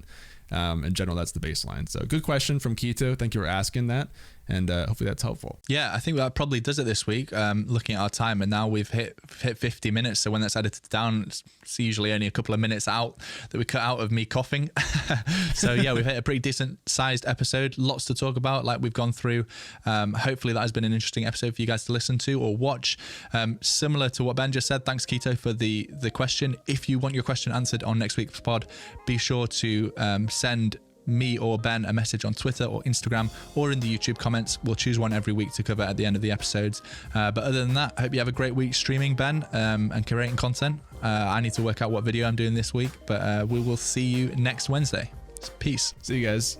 in general, that's the baseline. So good question from Keto. Thank you for asking that. And hopefully that's helpful. Yeah, I think that probably does it this week. Looking at our time, and now we've hit 50 minutes. So when that's edited down, it's usually only a couple of minutes out that we cut out of me coughing. So yeah, we've hit a pretty decent sized episode. Lots to talk about, like we've gone through. Hopefully that has been an interesting episode for you guys to listen to or watch. Similar to what Ben just said, thanks Keto for the question. If you want your question answered on next week's pod, be sure to send me or Ben a message on Twitter or Instagram or in the YouTube comments. We'll choose one every week to cover at the end of the episodes. But other than that, I hope you have a great week streaming, Ben, and creating content. I need to work out what video I'm doing this week, but we will see you next Wednesday. Peace. See you guys.